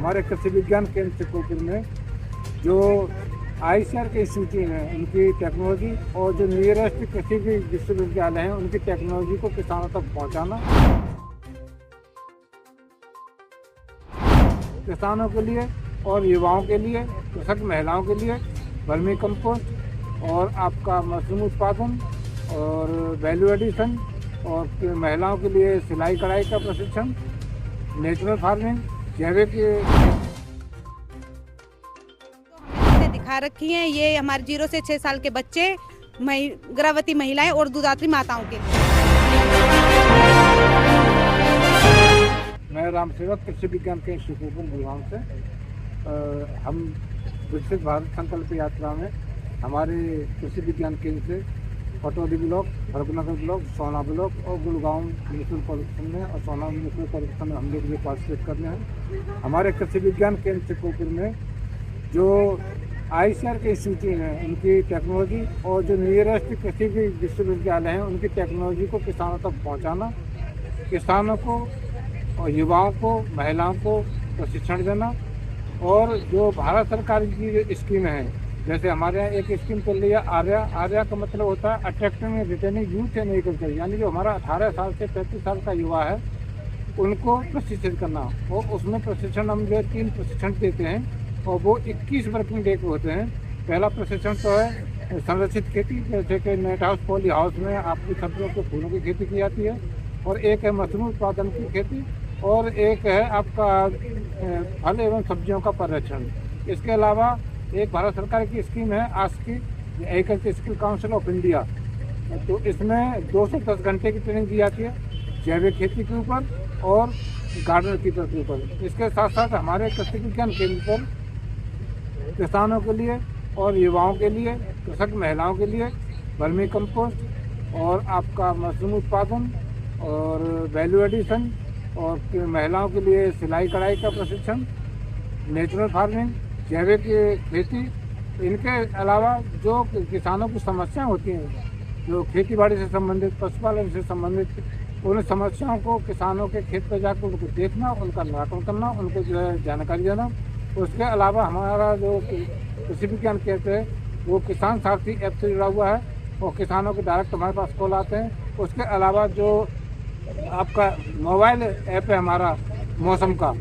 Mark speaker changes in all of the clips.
Speaker 1: हमारे कृषि विज्ञान केंद्र चित्रकूट में जो ICAR के इंस्टीट्यूट हैं उनकी टेक्नोलॉजी और जो नियरेस्ट कृषि विश्वविद्यालय हैं उनकी टेक्नोलॉजी को किसानों तक पहुंचाना, किसानों के लिए और युवाओं के लिए, कृषक महिलाओं के लिए वर्मी कंपोस्ट और आपका मशरूम उत्पादन और वैल्यू एडिशन और महिलाओं के लिए सिलाई कढ़ाई का प्रशिक्षण, नेचुरल फार्मिंग, जैविक
Speaker 2: दिखा रखी हैं। ये हमारे 0 से 6 साल के बच्चे, गर्भवती महिलाएं और दूधात्री माताओं के लिए।
Speaker 1: मैं राम सेवक कृषि विज्ञान के इंस्टीट्यूट गुड़गांव से हम विकसित भारत संकल्प यात्रा में हमारे कृषि विज्ञान केंद्र से पटौदी ब्लॉक, भरतनगर ब्लॉक, सोना ब्लॉक और गुड़गांव म्यूनिसिपल कॉर्पोरेशन में और सोना म्यूनिसिपल कॉर्पोरेशन में हम लोग ये पार्टिसिपेट कर रहे हैं। हमारे कृषि विज्ञान केंद्र चित्रकूट में जो ICAR के इंस्टीट्यूट हैं उनकी टेक्नोलॉजी और जो नियरेस्ट कृषि विश्वविद्यालय हैं उनकी टेक्नोलॉजी को किसानों तक पहुंचाना, किसानों को और युवाओं को, महिलाओं को प्रशिक्षण देना और जो भारत सरकार की स्कीम है, जैसे हमारे यहाँ एक स्कीम चल रही है आर्या का मतलब होता है attracting retaining youth in agriculture, यानी जो हमारा 18 साल से 35 साल का युवा है उनको प्रशिक्षित करना। और उसमें प्रशिक्षण हम जो 3 प्रशिक्षण देते हैं और वो 21 वर्किंग डे के होते हैं। पहला प्रशिक्षण तो है संरक्षित खेती, जैसे कि नेट हाउस, पॉली हाउस में आपकी सब्जियों के फूलों की खेती की जाती है, और एक है मशरूम उत्पादन की खेती, और एक है आपका फल एवं सब्जियों का संरक्षण। इसके अलावा एक भारत सरकार की स्कीम है ASCI, agriculture skill council of India, तो इसमें 210 घंटे की ट्रेनिंग दी जाती है जैविक खेती के ऊपर और गार्डन कीपर के ऊपर। इसके साथ साथ हमारे कृषि विज्ञान केंद्र पर किसानों के लिए और युवाओं के लिए, कृषक महिलाओं के लिए वर्मी कंपोस्ट और आपका मशरूम उत्पादन और वैल्यू एडिशन और महिलाओं के लिए सिलाई कढ़ाई का प्रशिक्षण, नेचुरल फार्मिंग, जैविक खेती। इनके अलावा जो किसानों की समस्याएं होती हैं, जो खेती बाड़ी से संबंधित, पशुपालन से संबंधित, उन समस्याओं को किसानों के खेत पर जाकर उनको देखना, उनका निराकरण करना, उनको जो है जानकारी देना। उसके अलावा हमारा जो कृषि विज्ञान केंद्र है वो किसान सारथी ऐप से जुड़ा हुआ है और किसानों के डायरेक्ट हमारे पास कॉल आते हैं। उसके अलावा जो आपका मोबाइल ऐप है हमारा मौसम का,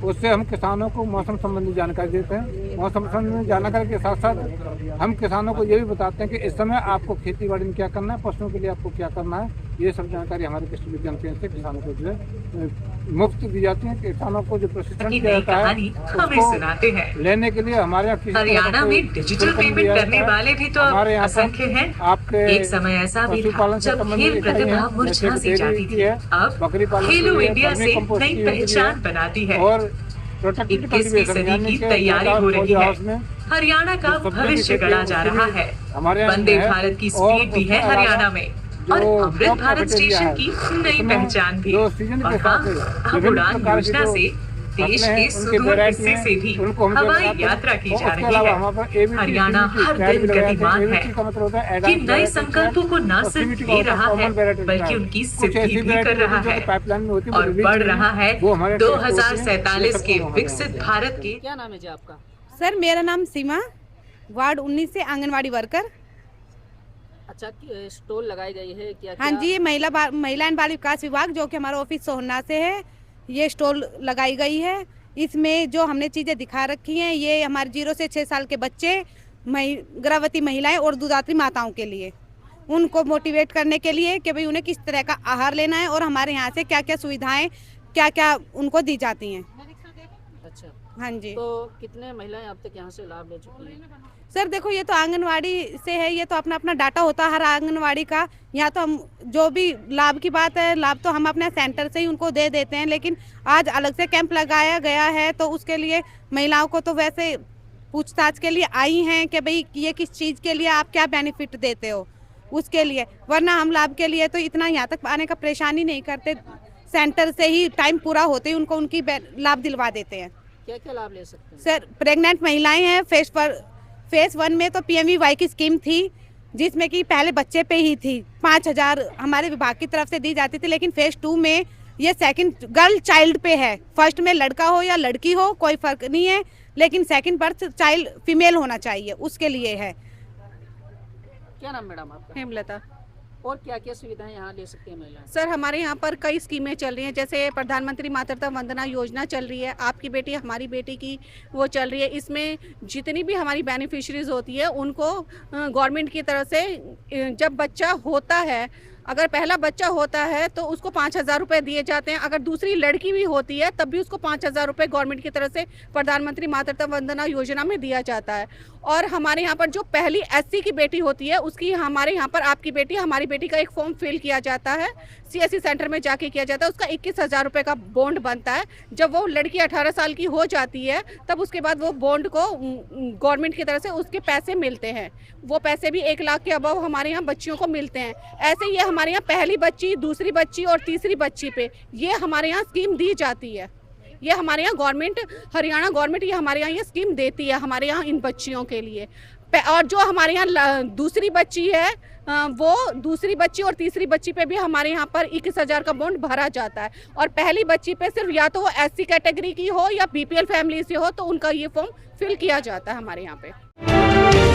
Speaker 1: उससे हम किसानों को मौसम संबंधी जानकारी देते हैं। मौसम संबंधी जानकारी के साथ साथ हम किसानों को ये भी बताते हैं कि इस समय आपको खेती बाड़ी में क्या करना है, पशुओं के लिए आपको क्या करना है। ये सब जानकारी हमारे कृषि विज्ञान केंद्र से किसानों को जो है मुफ्त दी जाती है। किसानों को जो प्रशिक्षण दिया जाता है
Speaker 3: हमें सुनाते हैं।
Speaker 1: लेने के लिए हमारे यहाँ
Speaker 3: हरियाणा में डिजिटल पेमेंट करने वाले भी तो
Speaker 1: हमारे यहाँ
Speaker 3: असंख्य हैं।
Speaker 1: आपके
Speaker 3: एक समय ऐसा भी था जब खेल प्रतिभा मुरझा सी जाती थी। अब खेलो इंडिया से नई पहचान बनाती है और 21वीं सदी की तैयारी हो रही है। हरियाणा का भविष्य गढ़ा जा रहा है। वंदे भारत की स्पीड भी है हरियाणा में और अमृत भारत स्टेशन की नई पहचान भी। और हाँ, अब उड़ान योजना से देश के सुदूर हिस्से से भी हवाई यात्रा की जा रही है। हरियाणा हर दिन गतिमान है कि नए संकल्पों को न सिर्फ दे रहा है बल्कि उनकी सिद्धि भी कर रहा है और बढ़ रहा है 2047 के विकसित भारत के।
Speaker 4: क्या नाम है जी आपका?
Speaker 2: सर मेरा नाम सीमा, वार्ड 19 से आंगनवाड़ी वर्कर।
Speaker 4: अच्छा, स्टॉल लगाई गई है क्या?
Speaker 2: हाँ जी, ये महिला एंड बाल विकास विभाग जो कि हमारा ऑफिस सोहना से है, ये स्टॉल लगाई गई है। इसमें जो हमने चीज़ें दिखा रखी हैं ये हमारे 0 से 6 साल के बच्चे, गर्भवती महिलाएं और दूधात्री माताओं के लिए, उनको मोटिवेट करने के लिए कि भाई उन्हें किस तरह का आहार लेना है और हमारे यहाँ से क्या क्या सुविधाएं क्या क्या उनको दी जाती हैं।
Speaker 4: अच्छा,
Speaker 2: हाँ जी।
Speaker 4: तो कितने महिलाएं अब तक यहाँ से लाभ ले चुकी हैं?
Speaker 2: सर देखो, ये तो आंगनवाड़ी से है, ये तो अपना अपना डाटा होता है हर आंगनवाड़ी का। यहाँ तो हम जो भी लाभ की बात है, लाभ तो हम अपने सेंटर से ही उनको दे देते हैं, लेकिन आज अलग से कैंप लगाया गया है तो उसके लिए महिलाओं को तो वैसे पूछताछ के लिए आई हैं कि भाई ये किस चीज़ के लिए आप क्या बेनिफिट देते हो उसके लिए, वरना हम लाभ के लिए तो इतना यहाँ तक आने का परेशानी नहीं करते। सेंटर से ही टाइम पूरा होते ही उनको उनकी लाभ दिलवा देते हैं।
Speaker 4: क्या क्या लाभ ले सकते हैं?
Speaker 2: सर प्रेग्नेंट महिलाएं हैं, फेज 1 में तो PMVY की स्कीम थी जिसमें कि पहले बच्चे पे ही थी 5,000 हमारे विभाग की तरफ से दी जाती थी, लेकिन फेज 2 में ये सेकंड गर्ल चाइल्ड पे है। फर्स्ट में लड़का हो या लड़की हो कोई फर्क नहीं है, लेकिन सेकंड बर्थ चाइल्ड फीमेल होना चाहिए, उसके लिए है।
Speaker 4: क्या नाम मैडम आपका?
Speaker 2: हेमलता।
Speaker 4: और क्या क्या सुविधाएं यहाँ ले सकती है महिलाएं?
Speaker 2: सर हमारे यहाँ पर कई स्कीमें चल रही हैं, जैसे प्रधानमंत्री मातृत्व वंदना योजना चल रही है, आपकी बेटी हमारी बेटी की वो चल रही है। इसमें जितनी भी हमारी बेनिफिशरीज होती है उनको गवर्नमेंट की तरफ से जब बच्चा होता है, अगर पहला बच्चा होता है तो उसको 5,000 रुपये दिए जाते हैं। अगर दूसरी लड़की भी होती है तब भी उसको 5,000 रुपये गवर्नमेंट की तरफ से प्रधानमंत्री मातृत्व वंदना योजना में दिया जाता है। और हमारे यहाँ पर जो पहली SC की बेटी होती है उसकी हमारे यहाँ पर आपकी बेटी हमारी बेटी का एक फॉर्म फिल किया जाता है, CSC सेंटर में जाके किया जाता है। उसका 21,000 रुपये का बॉन्ड बनता है। जब वो लड़की 18 साल की हो जाती है तब उसके बाद वो बॉन्ड को गवर्नमेंट की तरफ से उसके पैसे मिलते हैं। वो पैसे भी 1 लाख के अबव हमारे यहाँ बच्चियों को मिलते हैं। ऐसे ये हमारे यहाँ पहली बच्ची, दूसरी बच्ची और तीसरी बच्ची पे ये हमारे यहाँ स्कीम दी जाती है। ये हमारे यहाँ गवर्नमेंट, हरियाणा गवर्नमेंट ये हमारे यहाँ ये स्कीम देती है हमारे यहाँ इन बच्चियों के लिए। और जो हमारे यहाँ दूसरी बच्ची है वो दूसरी बच्ची और तीसरी बच्ची पे भी हमारे यहाँ पर 21,000 का बॉन्ड भरा जाता है। और पहली बच्ची पे सिर्फ या तो वो SC कैटेगरी की हो या BPL फैमिली से हो तो उनका ये फॉर्म फिल किया जाता है हमारे यहाँ पे।